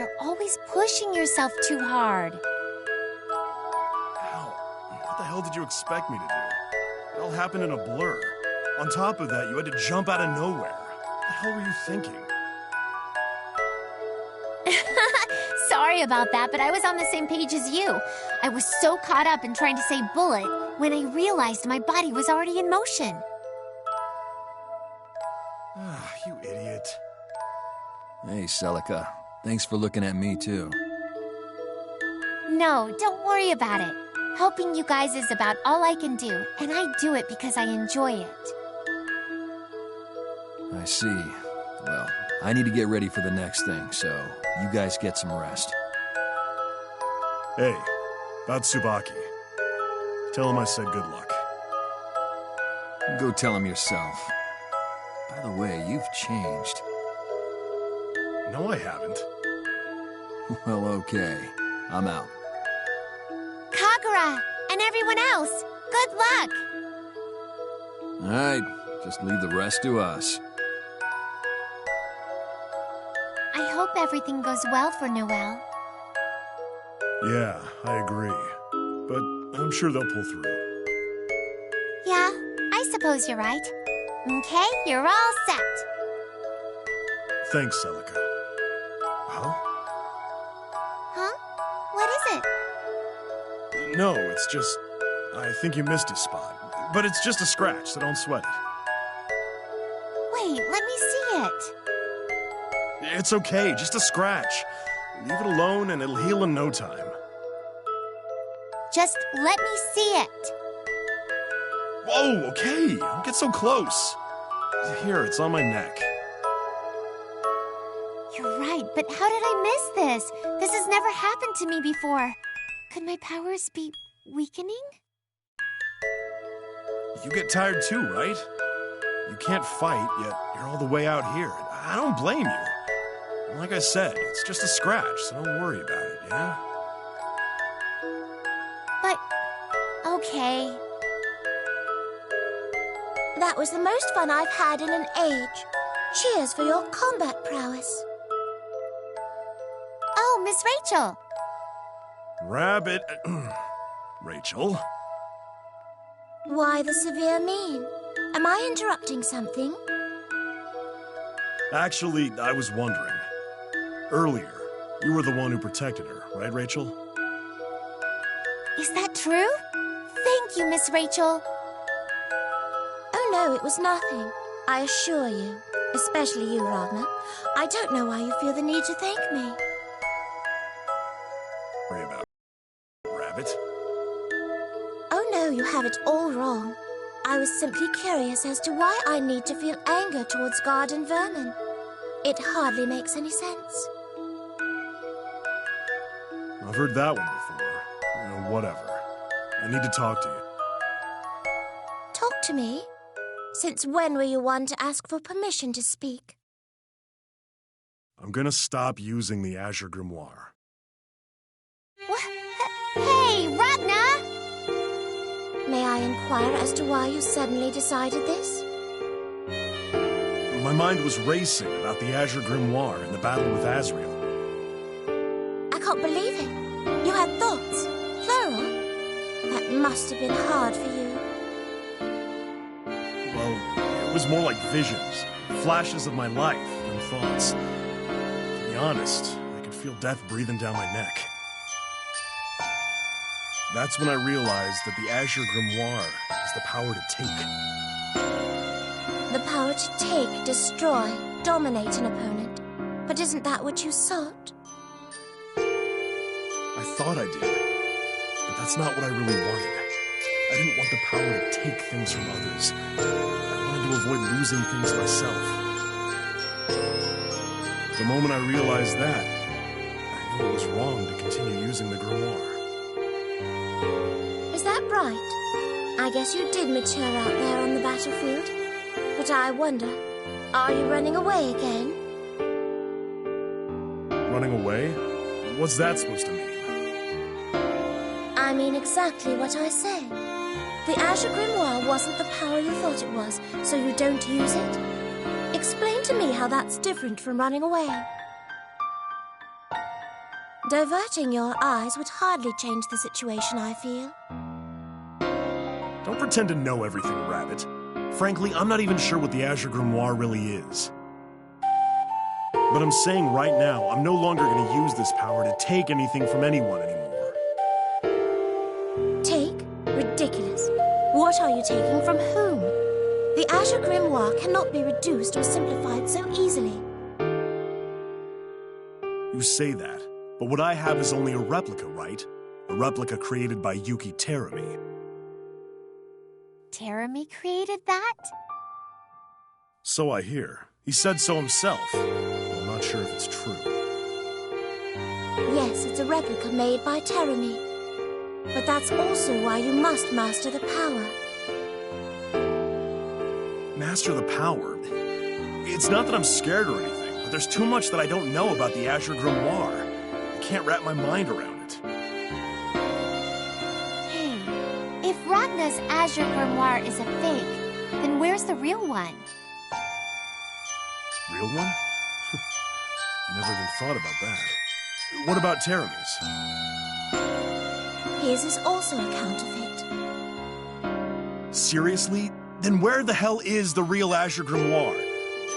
You're always pushing yourself too hard. Ow. What the hell did you expect me to do? It all happened in a blur. On top of that, you had to jump out of nowhere. What the hell were you thinking? Sorry about that, but I was on the same page as you. I was so caught up in trying to say bullet when I realized my body was already in motion. Ah, you idiot. Hey, Celica. Thanks for looking at me, too. No, don't worry about it. Helping you guys is about all I can do, and I do it because I enjoy it. I see. Well, I need to get ready for the next thing, so you guys get some rest. Hey, about Tsubaki. Tell him I said good luck. Go tell him yourself. By the way, you've changed. No, I haven't. Well, okay. I'm out. Kagura, and everyone else, good luck! All right, just leave the rest to us. I hope everything goes well for Noel. Yeah, I agree. But I'm sure they'll pull through. Yeah, I suppose you're right. Okay, you're all set. Thanks, Celica. Huh? Huh? What is it? No, it's just... I think you missed a spot. But it's just a scratch, so don't sweat it. Wait, let me see it. It's okay, just a scratch. Leave it alone and it'll heal in no time. Just let me see it. Whoa, okay, don't get so close. Here, it's on my neck. You're right, but how did I miss this? This has never happened to me before. Could my powers be weakening? You get tired too, right? You can't fight, yet you're all the way out here. I don't blame you. Like I said, it's just a scratch, so don't worry about it, yeah? But, okay. That was the most fun I've had in an age. Cheers for your combat prowess. Oh, Miss Rachel. Rabbit... Rachel? Why the severe mien? Am I interrupting something? Actually, I was wondering. Earlier, you were the one who protected her, right, Rachel? Is that true? Thank you, Miss Rachel. Oh no, it was nothing. I assure you. Especially you, Ragnar. I don't know why you feel the need to thank me. Worry about Rabbit. Oh no, you have it all wrong. I was simply curious as to why I need to feel anger towards garden vermin. It hardly makes any sense. I've heard that one before. You know, whatever. I need to talk to you. Talk to me? Since when were you one to ask for permission to speak? I'm gonna stop using the Azure Grimoire. What? Hey, Ragnar! May I inquire as to why you suddenly decided this? My mind was racing about the Azure Grimoire and the battle with Azrael. I can't believe it. You had thoughts, plural. That must have been hard for you. Well, it was more like visions, flashes of my life than thoughts. To be honest, I could feel death breathing down my neck. That's when I realized that the Azure Grimoire has the power to take. The power to take, destroy, dominate an opponent. But isn't that what you sought? I thought I did, but that's not what I really wanted. I didn't want the power to take things from others. I wanted to avoid losing things myself. The moment I realized that, I knew it was wrong to continue using the grimoire. Is that right? I guess you did mature out there on the battlefield. But I wonder, are you running away again? Running away? What's that supposed to mean? I mean exactly what I say. The Azure Grimoire wasn't the power you thought it was, so you don't use it? Explain to me how that's different from running away. Diverting your eyes would hardly change the situation, I feel. Don't pretend to know everything, Rabbit. Frankly, I'm not even sure what the Azure Grimoire really is. But I'm saying right now, I'm no longer going to use this power to take anything from anyone anymore. Take? Ridiculous. What are you taking from whom? The Azure Grimoire cannot be reduced or simplified so easily. You say that, but what I have is only a replica, right? A replica created by Yuki Terumi. Terumi created that? So I hear. He said so himself. I'm not sure if it's true. Yes, it's a replica made by Terumi. But that's also why you must master the power. Master the power? It's not that I'm scared or anything, but there's too much that I don't know about the Azure Grimoire. I can't wrap my mind around it. Hey, if Ragna's Azure Grimoire is a fake, then where's the real one? Real one? Never even thought about that. What about Terumi's? His is also a counterfeit. Seriously? Then where the hell is the real Azure Grimoire?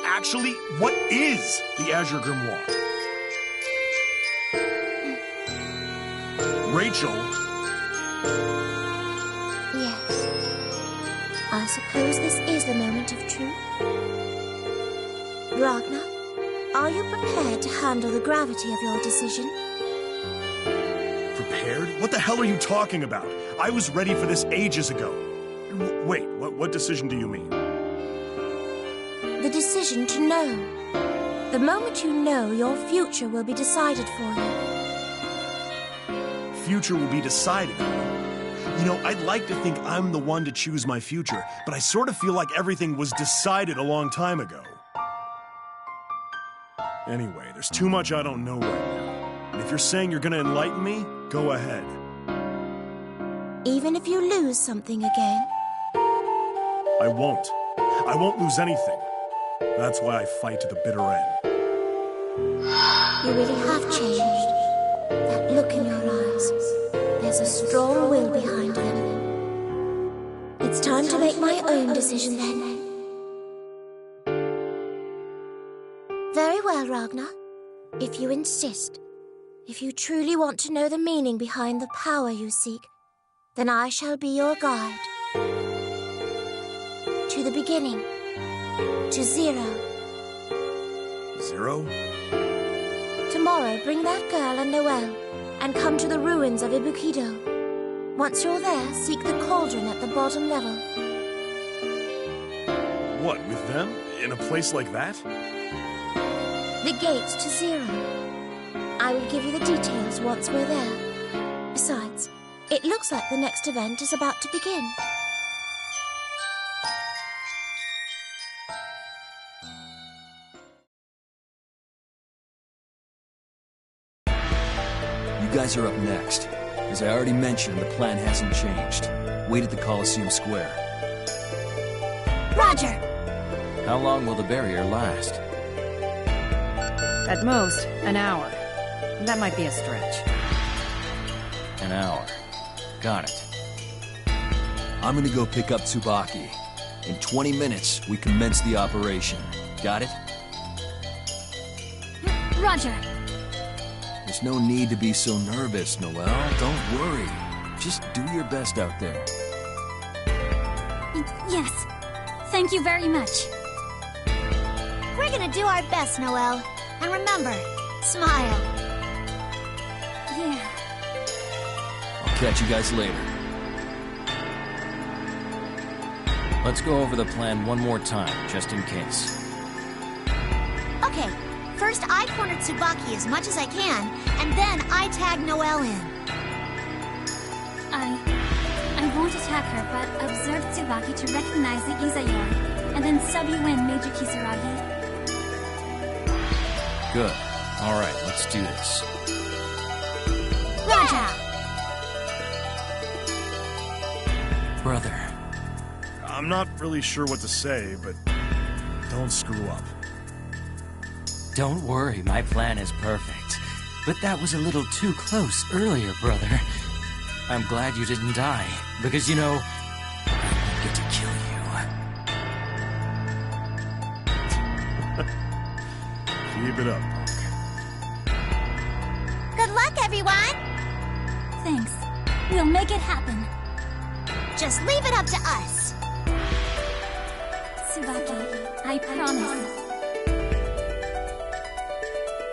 Actually, what is the Azure Grimoire? Rachel? Yes. I suppose this is the moment of truth. Ragnar, are you prepared to handle the gravity of your decision? Prepared? What the hell are you talking about? I was ready for this ages ago. Wait, what decision do you mean? The decision to know. The moment you know, your future will be decided for you. Future will be decided on. You know, I'd like to think I'm the one to choose my future, but I sort of feel like everything was decided a long time ago. Anyway, there's too much I don't know right now. And if you're saying you're gonna enlighten me, go ahead. Even if you lose something again? I won't. I won't lose anything. That's why I fight to the bitter end. You really have changed. That look in your eyes. There's a strong will behind them. It's time to make my own decision then. Very well, Ragnar. If you insist, if you truly want to know the meaning behind the power you seek, then I shall be your guide. To the beginning. To zero. Zero? Tomorrow, bring that girl and Noel, and come to the ruins of Ibukido. Once you're there, seek the cauldron at the bottom level. What, with them? In a place like that? The gates to zero. I will give you the details once we're there. Besides, it looks like the next event is about to begin. You guys are up next. As I already mentioned, the plan hasn't changed. Wait at the Coliseum Square. Roger! How long will the barrier last? At most, an hour. That might be a stretch. An hour. Got it. I'm gonna go pick up Tsubaki. In 20 minutes, we commence the operation. Got it? Roger! There's no need to be so nervous, Noel. Don't worry. Just do your best out there. Yes. Thank you very much. We're gonna do our best, Noel. And remember, smile. Yeah. I'll catch you guys later. Let's go over the plan one more time, just in case. Okay, first I corner Tsubaki as much as I can, and then I tag Noel in. I won't attack her, but observe Tsubaki to recognize the Izayori, and then sub you in, Major Kisaragi. Good. All right, let's do this. Roger! Brother. I'm not really sure what to say, but don't screw up. Don't worry, my plan is perfect. But that was a little too close earlier, brother. I'm glad you didn't die, because you know, I won't get to kill you. Keep it up, punk. Good luck, everyone! Thanks. We'll make it happen. Just leave it up to us. Tsubaki, I promise.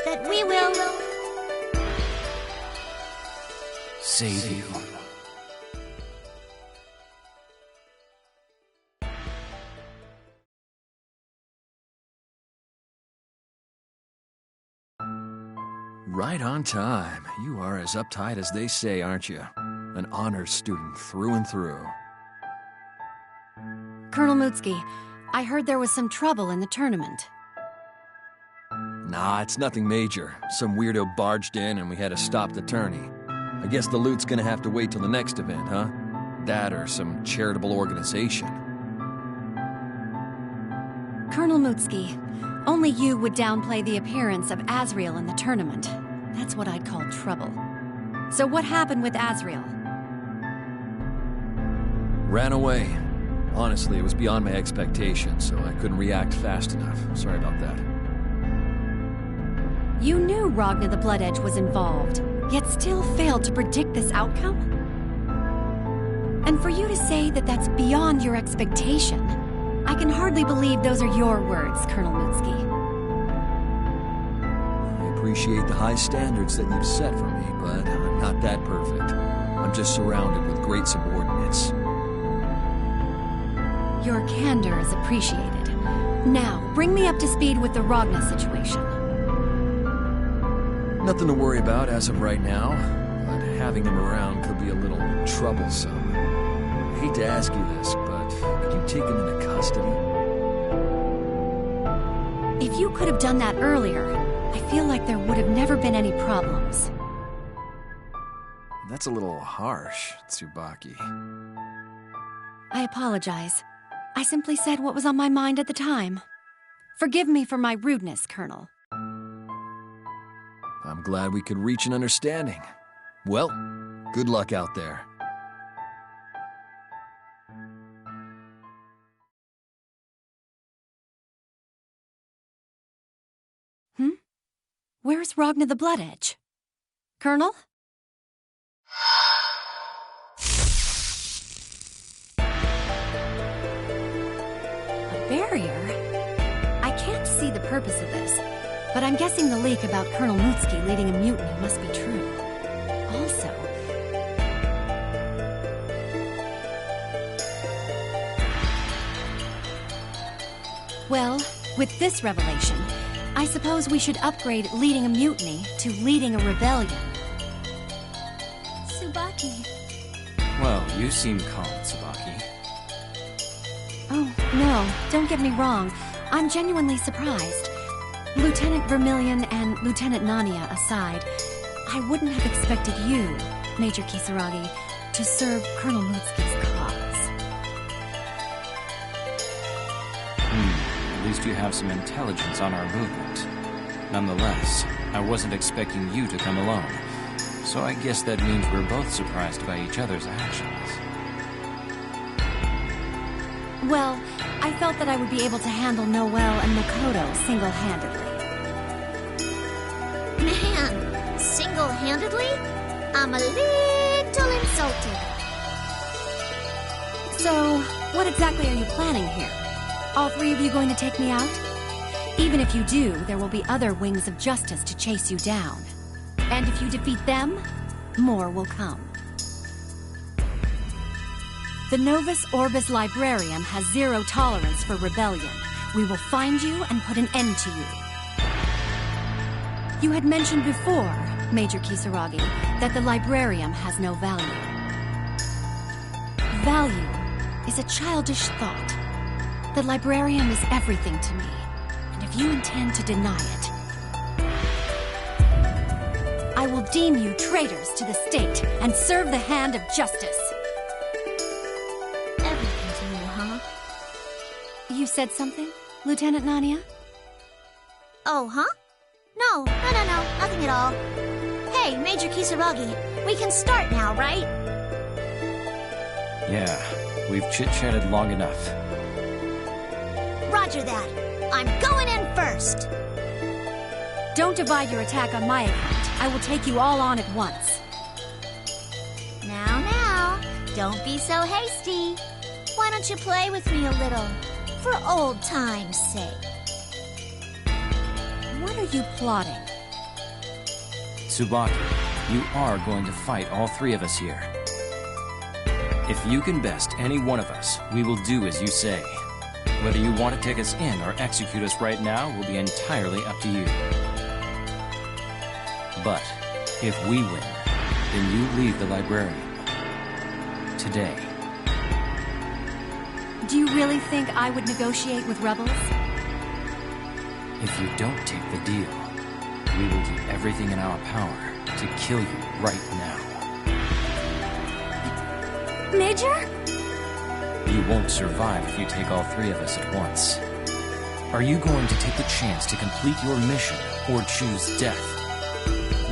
That we will... Save you. Right on time. You are as uptight as they say, aren't you? An honors student through and through. Colonel Mutsuki, I heard there was some trouble in the tournament. Nah, it's nothing major. Some weirdo barged in and we had to stop the tourney. I guess the loot's gonna have to wait till the next event, huh? That or some charitable organization. Colonel Mutsuki, only you would downplay the appearance of Asriel in the tournament. That's what I'd call trouble. So what happened with Asriel? Ran away. Honestly, it was beyond my expectations, so I couldn't react fast enough. Sorry about that. You knew Ragna the Blood Edge was involved, yet still failed to predict this outcome? And for you to say that that's beyond your expectation, I can hardly believe those are your words, Colonel Mutsuki. I appreciate the high standards that you've set for me, but I'm not that perfect. I'm just surrounded with great subordinates. Your candor is appreciated. Now, bring me up to speed with the Ragna situation. Nothing to worry about as of right now, but having him around could be a little troublesome. I hate to ask you this, but could you take him into custody? If you could have done that earlier, I feel like there would have never been any problems. That's a little harsh, Tsubaki. I apologize. I simply said what was on my mind at the time. Forgive me for my rudeness, Colonel. I'm glad we could reach an understanding. Well, good luck out there. Where's Ragna the Blood Edge? Colonel? A barrier? I can't see the purpose of this, but I'm guessing the leak about Colonel Mutsuki leading a mutiny must be true. Also... Well, with this revelation, I suppose we should upgrade leading a mutiny to leading a rebellion. Tsubaki. Well, you seem calm, Tsubaki. Oh, no, don't get me wrong. I'm genuinely surprised. Lieutenant Vermilion and Lieutenant Nania aside, I wouldn't have expected you, Major Kisaragi, to serve Colonel Mutsuki's cause. At least you have some intelligence on our movement. Nonetheless, I wasn't expecting you to come alone. So I guess that means we're both surprised by each other's actions. Well, I felt that I would be able to handle Noel and Makoto single-handedly. Man, single-handedly? I'm a little insulted. So, what exactly are you planning here? All three of you going to take me out? Even if you do, there will be other wings of justice to chase you down. And if you defeat them, more will come. The Novus Orbis Librarium has zero tolerance for rebellion. We will find you and put an end to you. You had mentioned before, Major Kisaragi, that the Librarium has no value. Value is a childish thought. The Librarium is everything to me, and if you intend to deny it, I will deem you traitors to the state and serve the hand of justice. Everything to you, huh? You said something, Lieutenant Nania? Oh, huh? No, nothing at all. Hey, Major Kisaragi, we can start now, right? Yeah, we've chit-chatted long enough. Roger that. I'm going in first. Don't divide your attack on my account. I will take you all on at once. Now, don't be so hasty. Why don't you play with me a little, for old time's sake? What are you plotting? Tsubaki, you are going to fight all three of us here. If you can best any one of us, we will do as you say. Whether you want to take us in or execute us right now will be entirely up to you. But if we win, then you leave the librarian. Today. Do you really think I would negotiate with rebels? If you don't take the deal, we will do everything in our power to kill you right now. Major? You won't survive if you take all three of us at once. Are you going to take the chance to complete your mission or choose death?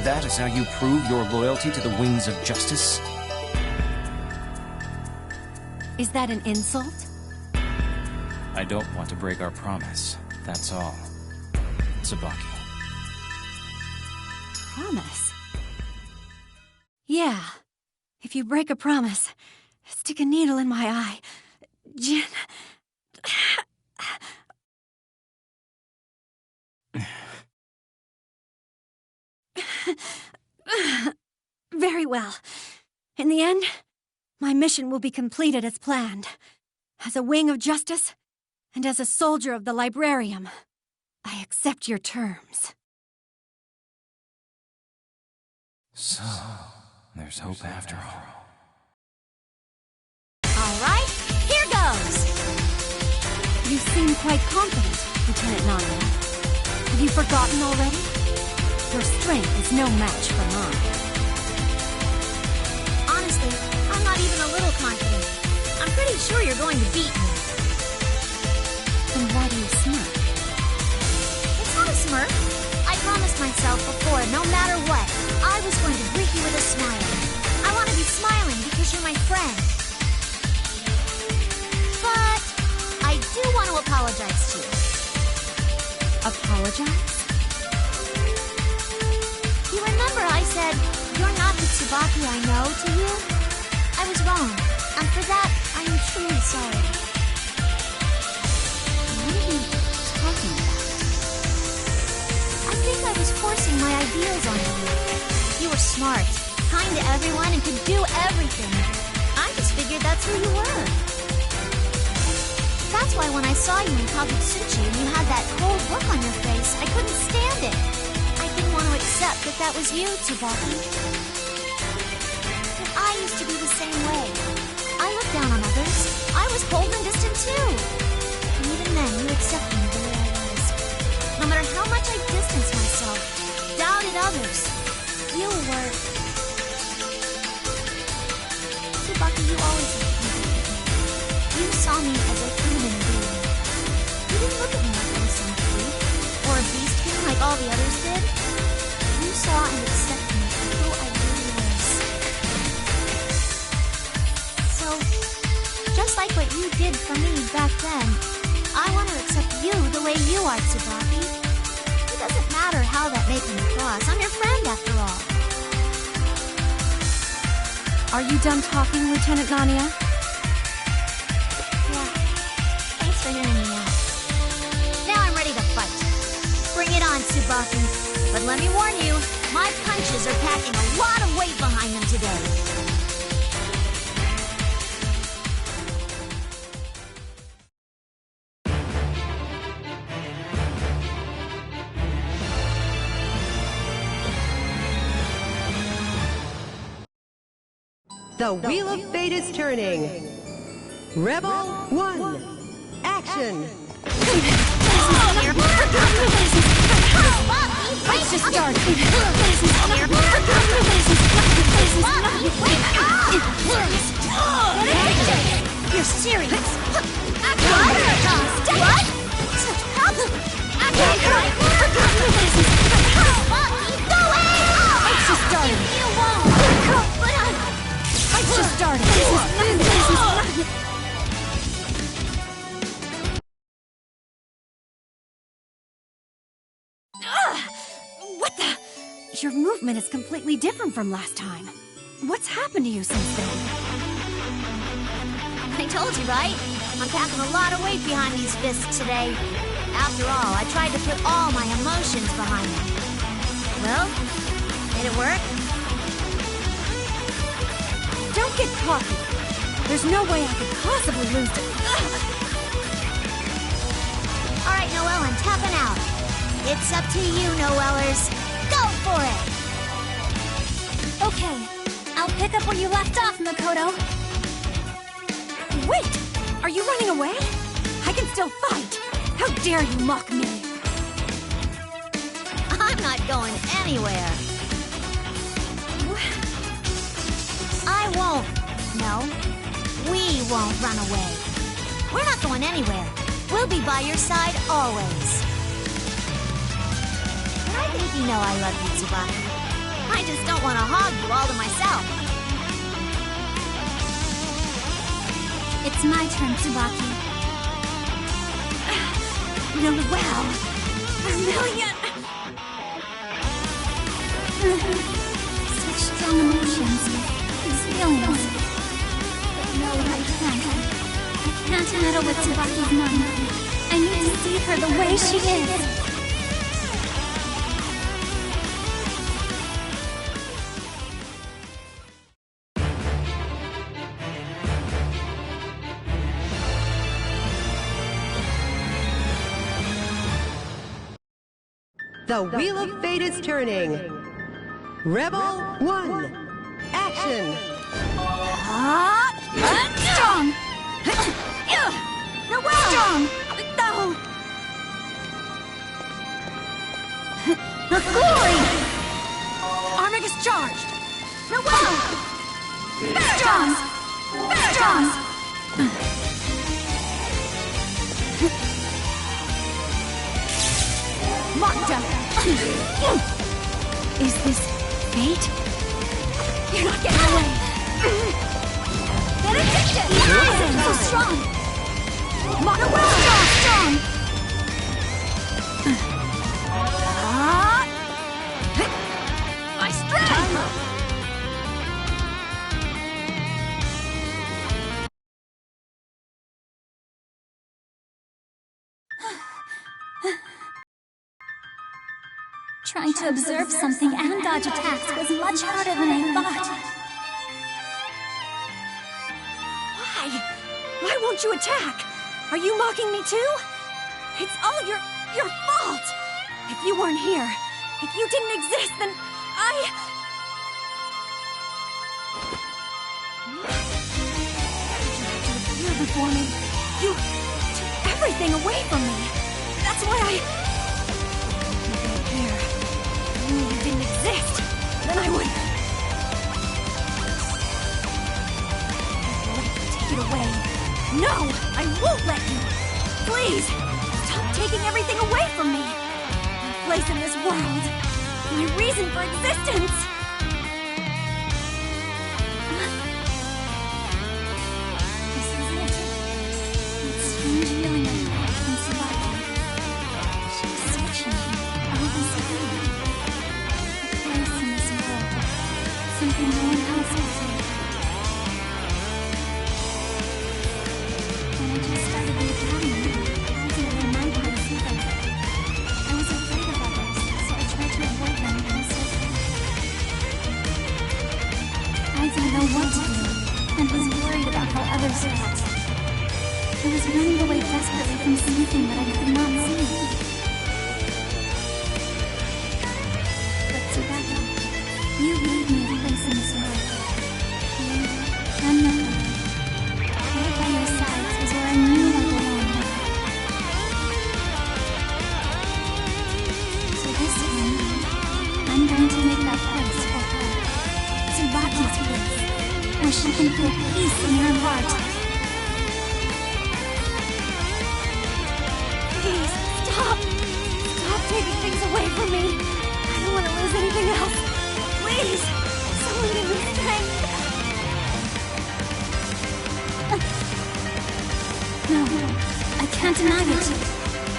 That is how you prove your loyalty to the wings of justice? Is that an insult? I don't want to break our promise, that's all. Tsubaki. Promise? Yeah. If you break a promise, stick a needle in my eye. Jin... Very well. In the end, my mission will be completed as planned. As a wing of justice, and as a soldier of the Librarium, I accept your terms. So, there's hope after all. All right, here goes. You seem quite confident, Lieutenant Nania. Have you forgotten already? Your strength is no match for mine. Honestly, I'm not even a little confident. I'm pretty sure you're going to beat me. Then why do you smirk? It's not a smirk. I promised myself before, no matter what, I was going to greet you with a smile. I want to be smiling because you're my friend. But I do want to apologize to you. Apologize? You remember I said, you're not the Tsubaki I know to you? I was wrong, and for that, I am truly sorry. What are you talking about? I think I was forcing my ideals on you. You were smart, kind to everyone, and could do everything. I just figured that's who you were. That's why when I saw you in Kagutsuchi and you had that cold look on your face, I couldn't stand it. I didn't want to accept that that was you, Tsubaki. But I used to be the same way. I looked down on others. I was cold and distant too. And even then, you accepted me the way I was. No matter how much I distanced myself, doubted others, you were... Tsubaki, you always looked at me differently. You saw me as a human being. You didn't look at me like I was some freak, or a beast king like all the others did. You saw and accepted me for who I really was. So, just like what you did for me back then, I want to accept you the way you are, Tsubaki. It doesn't matter how that may come across. I'm your friend, after all. Are you done talking, Lieutenant Nania? Yeah. Thanks for hearing me out. Now I'm ready to fight. Bring it on, Tsubaki. But let me warn you, my punches are packing a lot of weight behind them today. The Wheel of Fate is turning. Rebel 1. Action. Let's just start. You're serious? What? Such problem. Let's just start. movement is completely different from last time. What's happened to you since then? I told you, right? I'm packing a lot of weight behind these fists today. After all, I tried to put all my emotions behind them. Well, did it work? Don't get cocky. There's no way I could possibly lose to... All right, Noel, I'm tapping out. It's up to you, Noellers. Go for it! Okay, I'll pick up where you left off, Makoto. Wait! Are you running away? I can still fight! How dare you mock me? I'm not going anywhere. I won't. No, we won't run away. We're not going anywhere. We'll be by your side always. I think you know I love you, Tsubaki. I just don't want to hog you all to myself. It's my turn, Tsubaki. Noel! Vermilion! Such strong emotions, these feelings. But no, I can't meddle with Tsubaki's mom. I need to see her the way she is. The Wheel of Fate is turning. Rebel 1, action! Strong! Noel! Strong! No! Glory! Armagus charged! Noel! Strong! Strong! Magda! Is this fate? You're not getting away! Benediction! So strong! Noel! Strong! My strength! Trying to observe something and dodge attacks was much harder than I thought. Why? Why won't you attack? Are you mocking me too? It's all your fault! If you weren't here, if you didn't exist, then You appear before me. You took everything away from me. That's why I don't care. If I knew you didn't exist, then I would... Take it away. No! I won't let you! Please! Stop taking everything away from me! My place in this world! My reason for existence! This is it. That strange feeling I had from Tsubaki. She was searching me all this time. A place in this world. Something no one else has here. When I just started the academy, I didn't remind myself of it. I was afraid of others, so I tried to avoid them and myself. I didn't know what to do, and was worried about how others felt. I was running away desperately from something that I could not see. But Tsubaki, you gave me a place in this world. You and Noel. Right by your sides was where I knew I belonged. So this time, I'm going to make that place for her. Tsubaki's place, where she can feel peace in her heart. Please, stop! Stop taking things away from me! I don't want to lose anything else! Please! Someone give me strength! No, I can't deny it.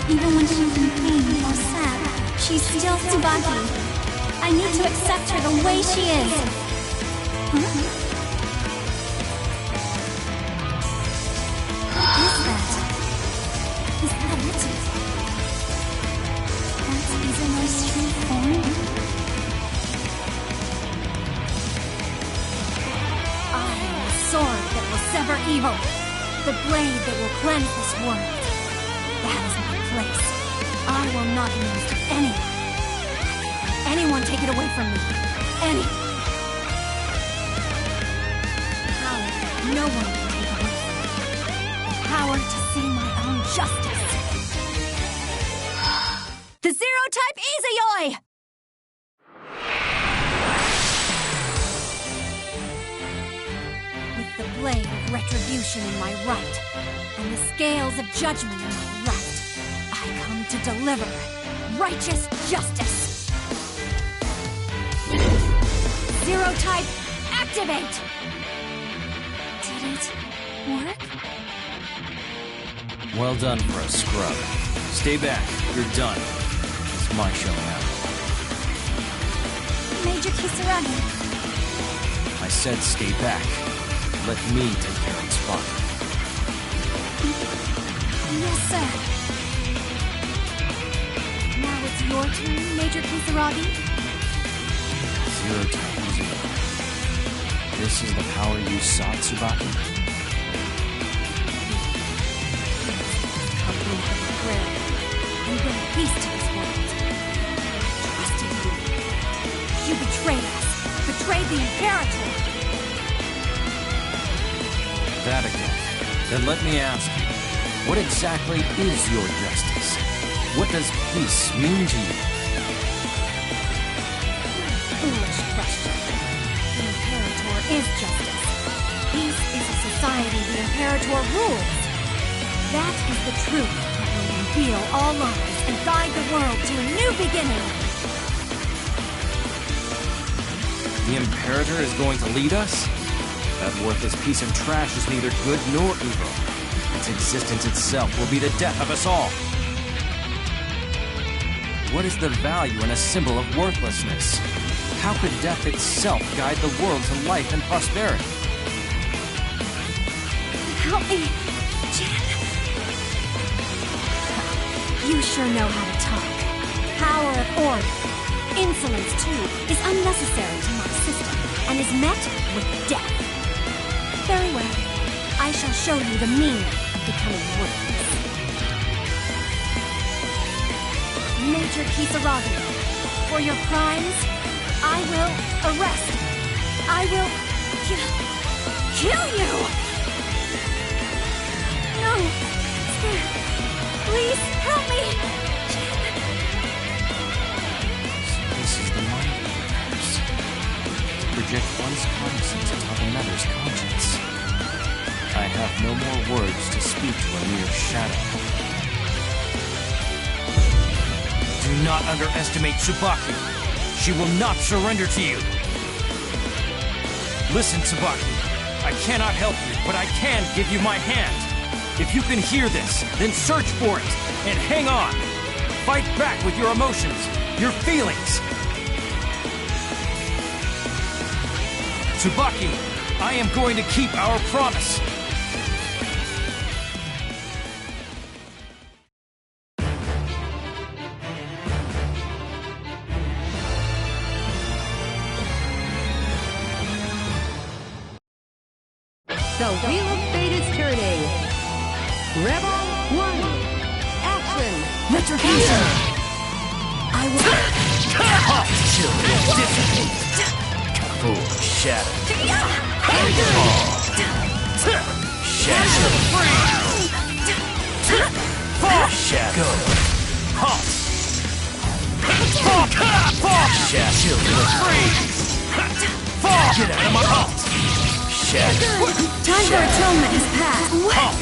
Even when she's in pain or sad, she's still Tsubaki. I need to accept her the way she is. What is that? Is that it? That's Izumo's true form? I am the sword that will sever evil. The blade that will cleanse this world. That is my place. I will not lose to anyone. Anyone take it away from me. Anyone. Power no one can take away from me. The power to see my own justice. The Zero-type Izayoi! With the blade of retribution in my right, and the scales of judgment in my left, I come to deliver righteous justice. Zero-type, activate! Did it work? Well done for a scrub. Stay back. You're done. It's my show now. Major Kisaragi. I said stay back. Let me take care of Tsubaki. Yes, sir. Now it's your turn, Major Kisaragi. Zero-type Izayoi. This is the power you sought, Tsubaki? Prayer and bring peace to this world. Trusted you. You betrayed us. Betrayed the Imperator. That again. Then let me ask you, what exactly is your justice? What does peace mean to you? Foolish question. The Imperator is justice. Peace is a society the Imperator rules. That is the truth that will reveal all lies and guide the world to a new beginning. The Imperator is going to lead us? That worthless piece of trash is neither good nor evil. Its existence itself will be the death of us all. What is the value in a symbol of worthlessness? How could death itself guide the world to life and prosperity? Help me, Jin. You sure know how to talk. Power of order. Insolence, too, is unnecessary to my system and is met with death. Very well. I shall show you the meaning of becoming worthless. Major Kisaragi, for your crimes, I will arrest. I will kill you! No! Spare! Please, help me! This is the mind of universe. To project one's conscience atop another's conscience. I have no more words to speak to a mere shadow. Do not underestimate Tsubaki. She will not surrender to you. Listen, Tsubaki. I cannot help you, but I can give you my hand. If you can hear this, then search for it, and hang on. Fight back with your emotions, your feelings. Tsubaki, I am going to keep our promise. The wheel of fate is turning. Rebel 1. Action. Retribution! I will... Chill, dissipate. Full shadow. Shadow. Shadow. Halt. Shadow. Get out of my halt. Shadow. Time for atonement has passed. Halt.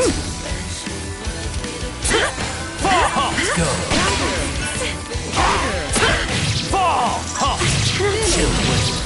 Fall. Go. Fall. Halt. Chill with.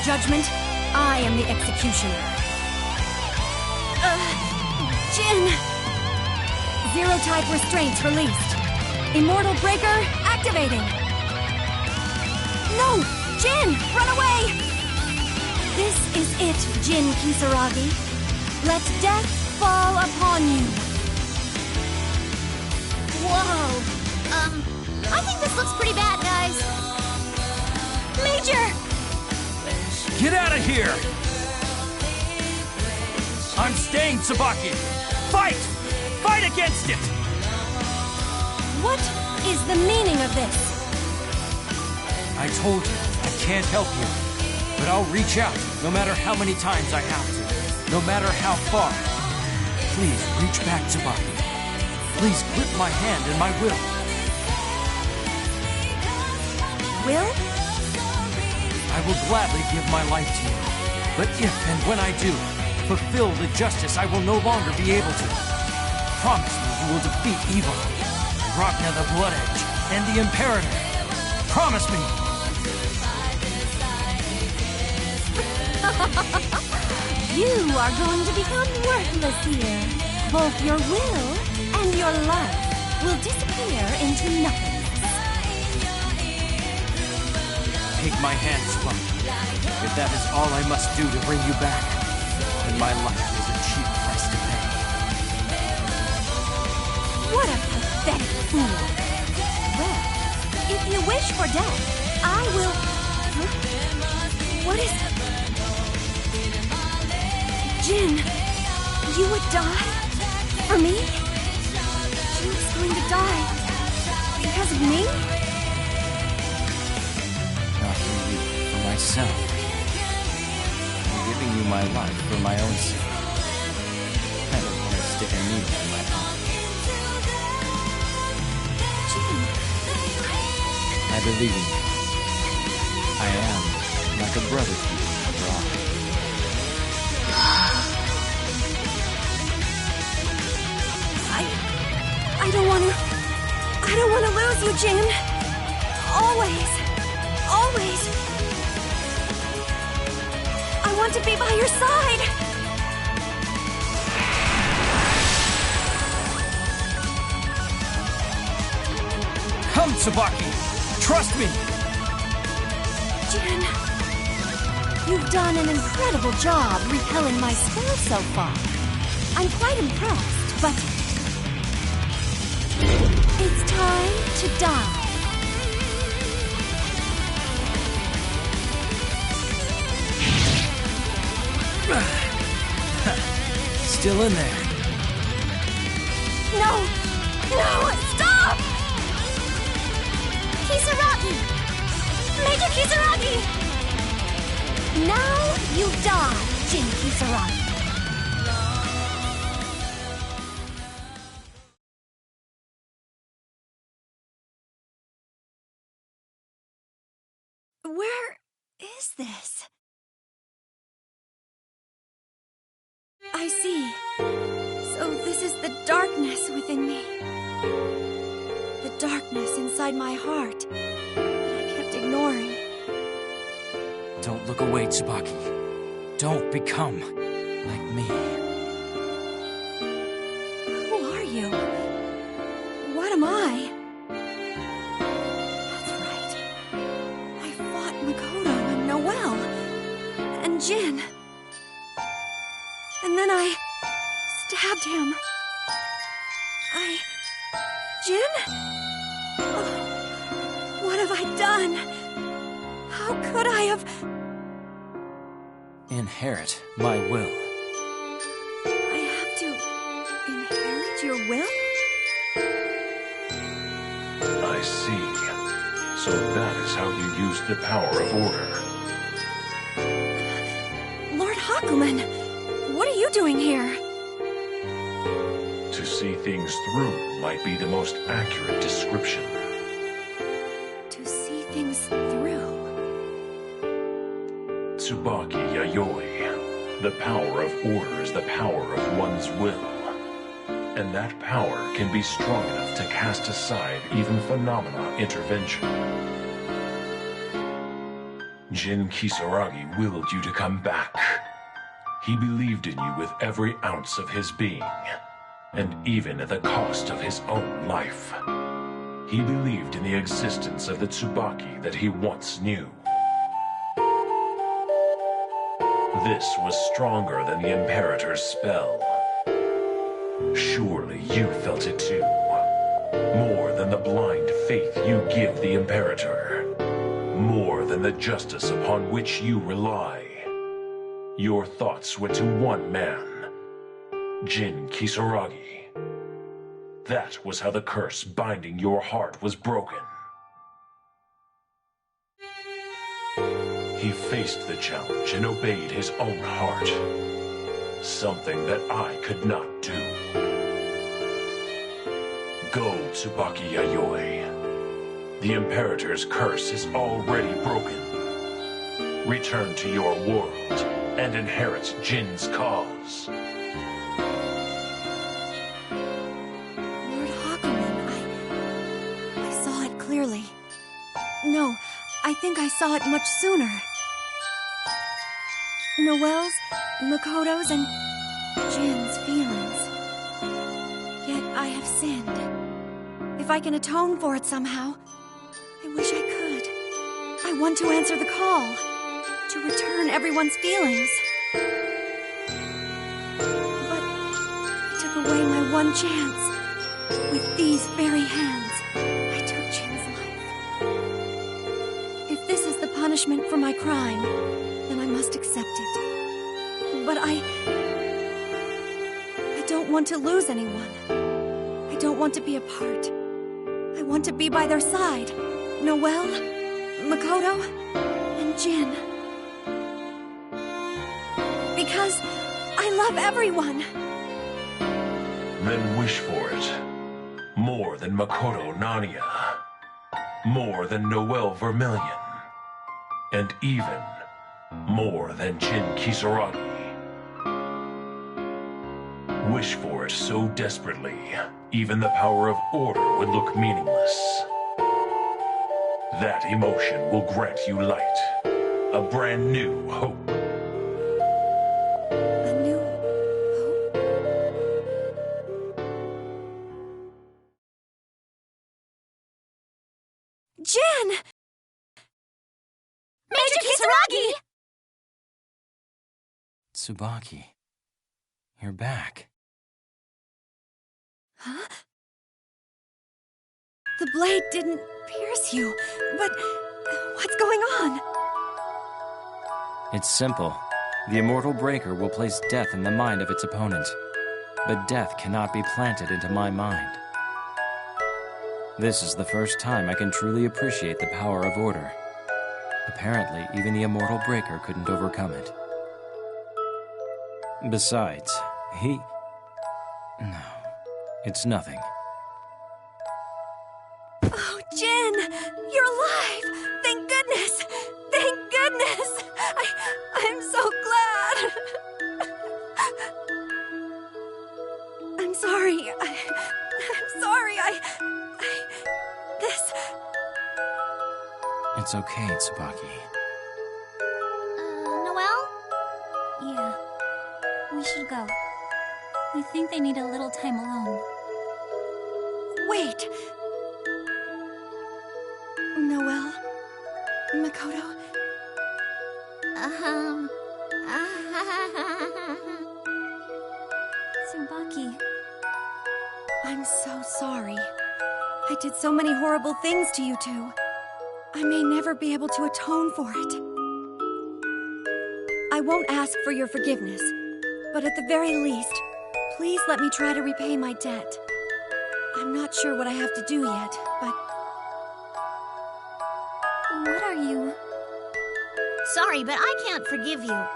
judgment. I am the executioner. Jin! Zero-type restraints released. Immortal Breaker activating. No! Jin! Run away! This is it, Jin Kisaragi. Let death fall upon you. Whoa. I think this looks pretty bad, guys. Major! Get out of here! I'm staying, Tsubaki! Fight! Fight against it! What is the meaning of this? I told you, I can't help you. But I'll reach out, no matter how many times I have to. No matter how far. Please, reach back, Tsubaki. Please grip my hand and my will. Will? I will gladly give my life to you. But if and when I do, fulfill the justice I will no longer be able to. Promise me you will defeat evil, Ragna the Blood Edge, and the Imperator. Promise me! You are going to become worthless here. Both your will and your life will disappear into nothing. Take my hand, Tsubaki. If that is all I must do to bring you back, then my life is a cheap price to pay. What a pathetic fool. Well, if you wish for death, I will... Huh? What is... Jin, you would die? For me? Jin is going to die because of me? Not for you, for myself. I'm giving you my life for my own sake. I don't want to stick a needle in my arm. Jin. I believe in you. I am like a brother to you, after all. I don't want to lose you, Jin. Always. Always. I want to be by your side. Come, Tsubaki! Trust me! Jin, you've done an incredible job repelling my spell so far. I'm quite impressed, but... it's time to die. Still in there. No! No! Stop! Kisaragi! Major Kisaragi! Now you die, Jin Kisaragi. Where is this? I see. So this is the darkness within me. The darkness inside my heart that I kept ignoring. Don't look away, Tsubaki. Don't become like me. Who are you? What am I? That's right. I fought Makoto and Noel. And Jin. And then I stabbed him. Jin? Oh, what have I done? How could I have... Inherit my will. I have to inherit your will? I see. So that is how you used the power of order. Lord Hakumen, what are you doing here? To see things through might be the most accurate description. To see things through? Tsubaki Yayoi, the power of order is the power of one's will. And that power can be strong enough to cast aside even phenomena intervention. Jin Kisaragi willed you to come back. He believed in you with every ounce of his being, and even at the cost of his own life. He believed in the existence of the Tsubaki that he once knew. This was stronger than the Imperator's spell. Surely you felt it too. More than the blind faith you give the Imperator. More than the justice upon which you rely. Your thoughts went to one man, Jin Kisaragi. That was how the curse binding your heart was broken. He faced the challenge and obeyed his own heart. Something that I could not do. Go, Tsubaki Yayoi. The Imperator's curse is already broken. Return to your world and inherit Jin's cause. Lord Hakumen, I saw it clearly. No, I think I saw it much sooner. Noel's, Makoto's, and Jin's feelings. Yet I have sinned. If I can atone for it somehow, I wish I could. I want to answer the call, to return everyone's feelings. But I took away my one chance. With these very hands, I took Jin's life. If this is the punishment for my crime, then I must accept it. But I don't want to lose anyone. I don't want to be apart. I want to be by their side. Noel, Makoto, and Jin. Because I love everyone. Then wish for it. More than Makoto Nania. More than Noel Vermilion. And even more than Jin Kisaragi. Wish for it so desperately, even the power of order would look meaningless. That emotion will grant you light. A brand new hope. A new hope? Jin! Major Kisaragi! Tsubaki, you're back. Huh? The blade didn't pierce you, but what's going on? It's simple. The Immortal Breaker will place death in the mind of its opponent, but death cannot be planted into my mind. This is the first time I can truly appreciate the power of order. Apparently, even the Immortal Breaker couldn't overcome it. Besides, No, it's nothing. Oh, Jin! You're alive! Thank goodness! Thank goodness! I'm so glad! I'm sorry. I'm sorry. It's okay, Tsubaki. Noel? Yeah. We should go. We think they need a little time alone. Wait! Noel? Makoto? Tsubaki. I'm so sorry. I did so many horrible things to you two. I may never be able to atone for it. I won't ask for your forgiveness, but at the very least, please let me try to repay my debt. I'm not sure what I have to do yet, but... What are you? Sorry, but I can't forgive you.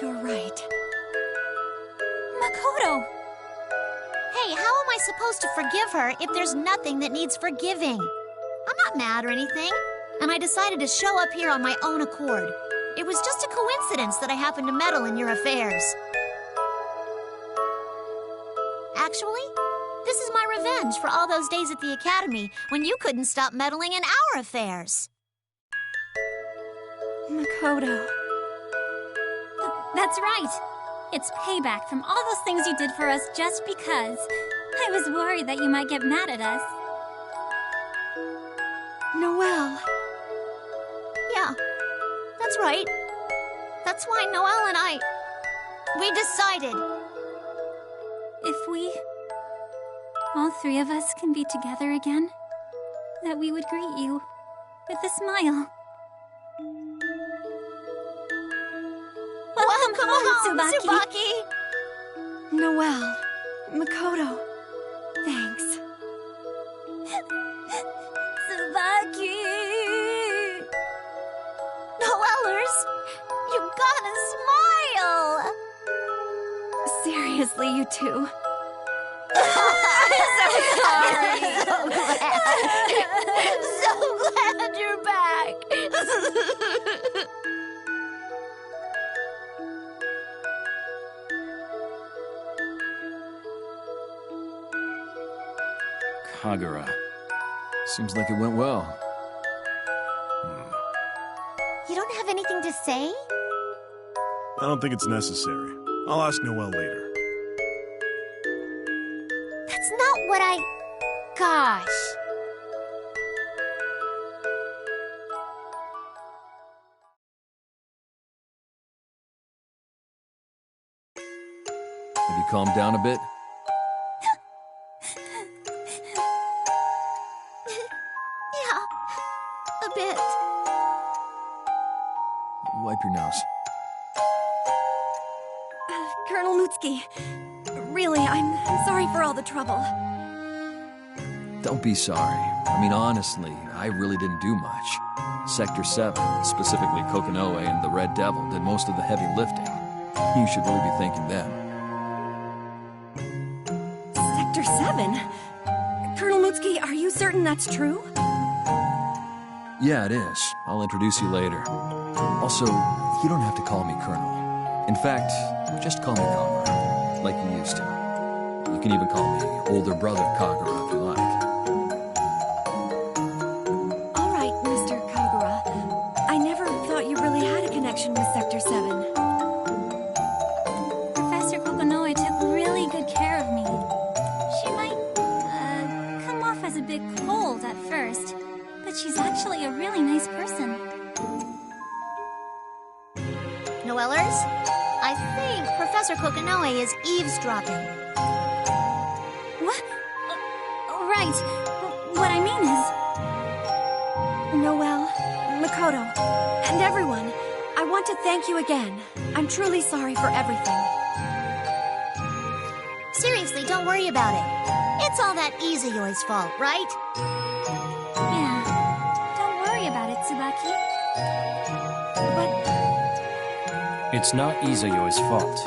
You're right. Makoto! Hey, how am I supposed to forgive her if there's nothing that needs forgiving? I'm not mad or anything, and I decided to show up here on my own accord. It was just a coincidence that I happened to meddle in your affairs. Actually, This is my revenge for all those days at the academy when you couldn't stop meddling in our affairs. Makoto. That's right. It's payback from all those things you did for us just because. I was worried that you might get mad at us. Noel. Yeah, that's right. That's why Noel and we decided. If we, all three of us, can be together again, that we would greet you with a smile. Welcome home, Tsubaki! Noel. Makoto. Thanks. Tsubaki! Noelers, you gotta smile! Seriously, you two. I'm so sorry. So glad you're back. Kagura. Seems like it went well. You don't have anything to say? I don't think it's necessary. I'll ask Noel later. That's not what Gosh. Have you calmed down a bit? Yeah, a bit. Wipe your nose. Colonel Mutsuki. Really, I'm sorry for all the trouble. Don't be sorry. I mean, honestly, I really didn't do much. Sector 7, specifically Kokonoe and the Red Devil, did most of the heavy lifting. You should really be thanking them. Sector 7? Colonel Mutsuki, are you certain that's true? Yeah, it is. I'll introduce you later. Also, you don't have to call me Colonel. In fact, just call me Kagura, like you used to. You can even call me older brother Kagura if you like. All right, Mr. Kagura. I never thought you really had a connection with Sector 7. Professor Kokonoe took really good care of me. She might, come off as a bit cold at first, but she's actually a really nice person. Noelers, I think Professor Kokonoe is eavesdropping. What? Right. What I mean is... Noel, Makoto, and everyone, I want to thank you again. I'm truly sorry for everything. Seriously, don't worry about it. It's all that Izuyoi's fault, right? Yeah. Don't worry about it, Tsubaki. But It's not Izuyoi's fault.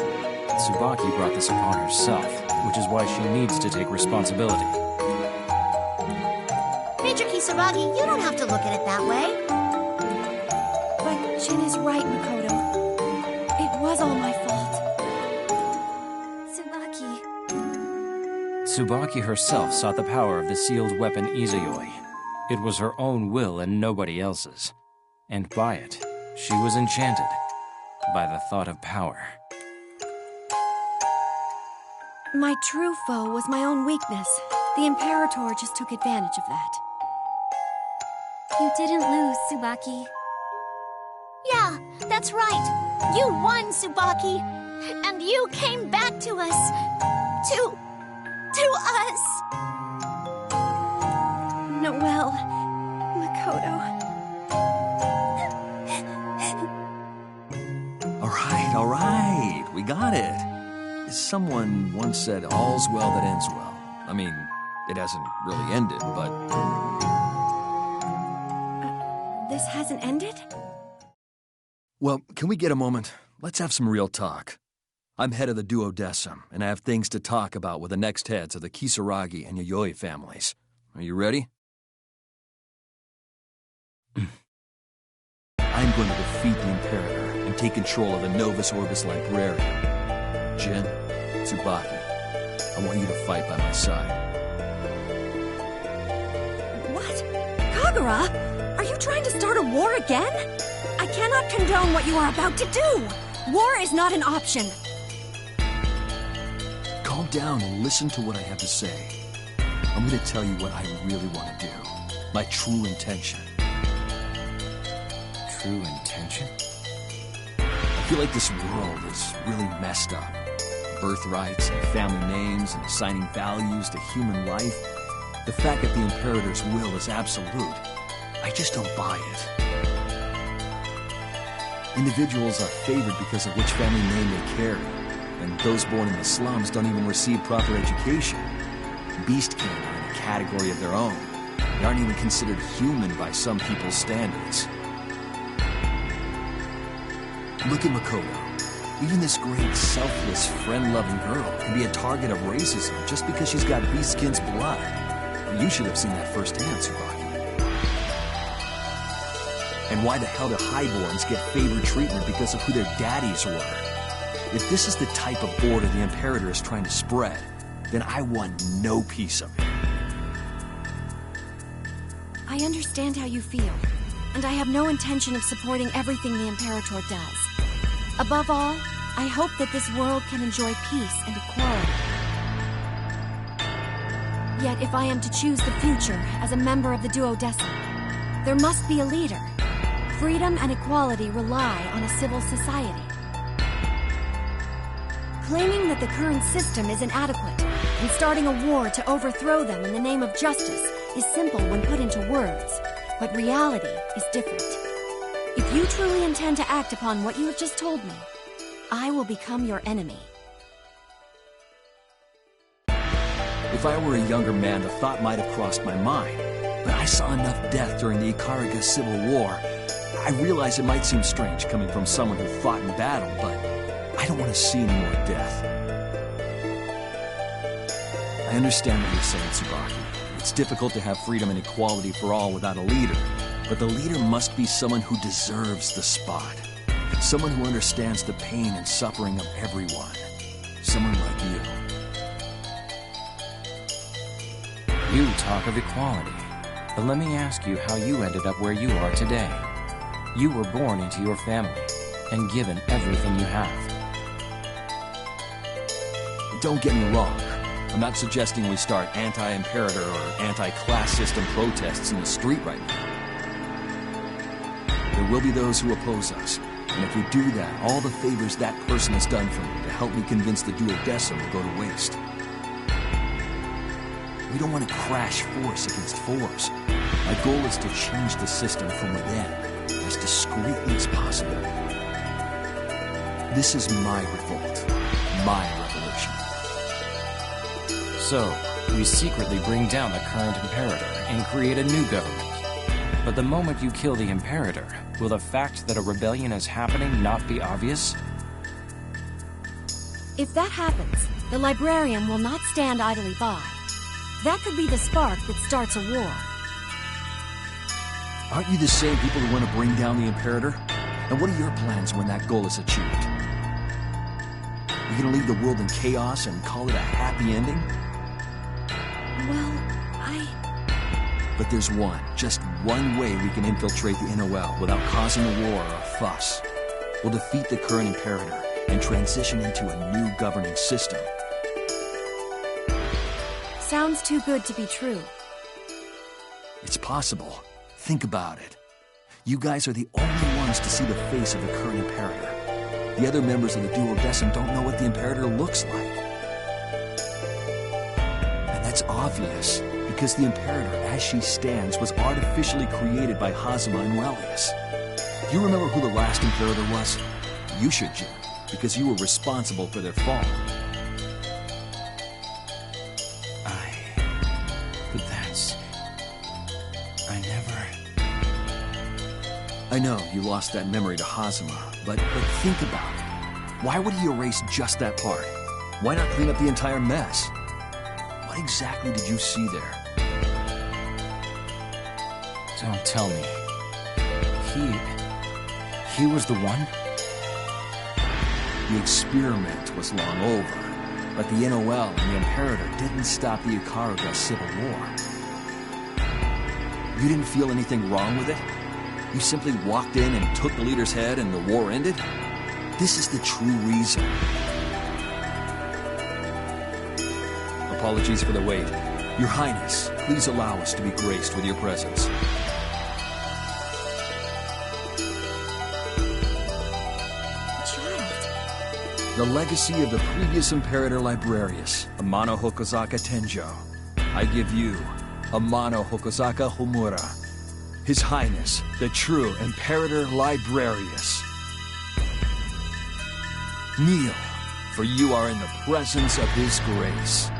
Tsubaki brought this upon herself, which is why she needs to take responsibility. Major Kisaragi, you don't have to look at it that way. But Jin is right, Makoto. It was all my fault. Tsubaki. Tsubaki herself sought the power of the sealed weapon Izuyoi. It was her own will and nobody else's. And by it, she was enchanted by the thought of power. My true foe was my own weakness. The Imperator just took advantage of that. You didn't lose, Tsubaki. Yeah, that's right. You won, Tsubaki. And you came back to us. To us. Noel, Makoto. All right, we got it. Someone once said, all's well that ends well. I mean, it hasn't really ended, but... This hasn't ended? Well, can we get a moment? Let's have some real talk. I'm head of the Duodecim, and I have things to talk about with the next heads of the Kisaragi and Yayoi families. Are you ready? I'm going to defeat the Imperator and take control of the Novus Orbis Librarian. Jin, Tsubaki, I want you to fight by my side. Kagura, are you trying to start a war again? I cannot condone what you are about to do. War is not an option. Calm down and listen to what I have to say. I'm gonna tell you what I really want to do. My true intention. True intention? I feel like this world is really messed up. Birthrights and family names and assigning values to human life. The fact that the Imperator's will is absolute. I just don't buy it. Individuals are favored because of which family name they carry, and those born in the slums don't even receive proper education. Beastkin are in a category of their own. They aren't even considered human by some people's standards. Look at Makoto. Even this great, selfless, friend-loving girl can be a target of racism just because she's got Beastkin's blood. You should have seen that firsthand, Tsubaki. And why the hell do highborns get favored treatment because of who their daddies were? If this is the type of order the Imperator is trying to spread, then I want no piece of it. I understand how you feel, and I have no intention of supporting everything the Imperator does. Above all, I hope that this world can enjoy peace and equality. Yet if I am to choose the future as a member of the Duodecim, there must be a leader. Freedom and equality rely on a civil society. Claiming that the current system is inadequate and starting a war to overthrow them in the name of justice is simple when put into words, but reality is different. If you truly intend to act upon what you have just told me, I will become your enemy. If I were a younger man, the thought might have crossed my mind, but I saw enough death during the Ikariga Civil War. I realize it might seem strange coming from someone who fought in battle, but I don't want to see any more death. I understand what you're saying, Tsubaki. It's difficult to have freedom and equality for all without a leader, but the leader must be someone who deserves the spot. Someone who understands the pain and suffering of everyone. Someone like you. You talk of equality, but let me ask you how you ended up where you are today. You were born into your family, and given everything you have. Don't get me wrong. I'm not suggesting we start anti-imperator or anti-class system protests in the street right now. There will be those who oppose us, and if we do that, all the favors that person has done for me to help me convince the Duodecim will go to waste. We don't want to crash force against force. My goal is to change the system from within, as discreetly as possible. This is my revolt, my revolution. So, we secretly bring down the current Imperator and create a new government. But the moment you kill the Imperator, will the fact that a rebellion is happening not be obvious? If that happens, the Librarian will not stand idly by. That could be the spark that starts a war. Aren't you the same people who want to bring down the Imperator? And what are your plans when that goal is achieved? You gonna leave the world in chaos and call it a happy ending? Well, But there's just one way we can infiltrate the NOL without causing a war or a fuss. We'll defeat the current Imperator and transition into a new governing system. sounds too good to be true. It's possible. Think about it. You guys are the only ones to see the face of the current Imperator. The other members of the Duodecim don't know what the Imperator looks like. And that's obvious, because the Imperator, as she stands, was artificially created by Hazuma and Noelius. You remember who the last Imperator was? You should, Jim, because you were responsible for their fall. But that's... I know you lost that memory to Hazuma, but think about it. Why would he erase just that part? Why not clean up the entire mess? What exactly did you see there? Don't tell me. He was the one? The experiment was long over, but the NOL and the Imperator didn't stop the Ikariga Civil War. You didn't feel anything wrong with it? You simply walked in and took the leader's head and the war ended? This is the true reason. Apologies for the wait. Your Highness, please allow us to be graced with your presence. Child. The legacy of the previous Imperator Librarius, Amano Hokozaka Tenjo. I give you Amano Hokozaka Homura, His Highness, the true Imperator Librarius. Kneel, for you are in the presence of His grace.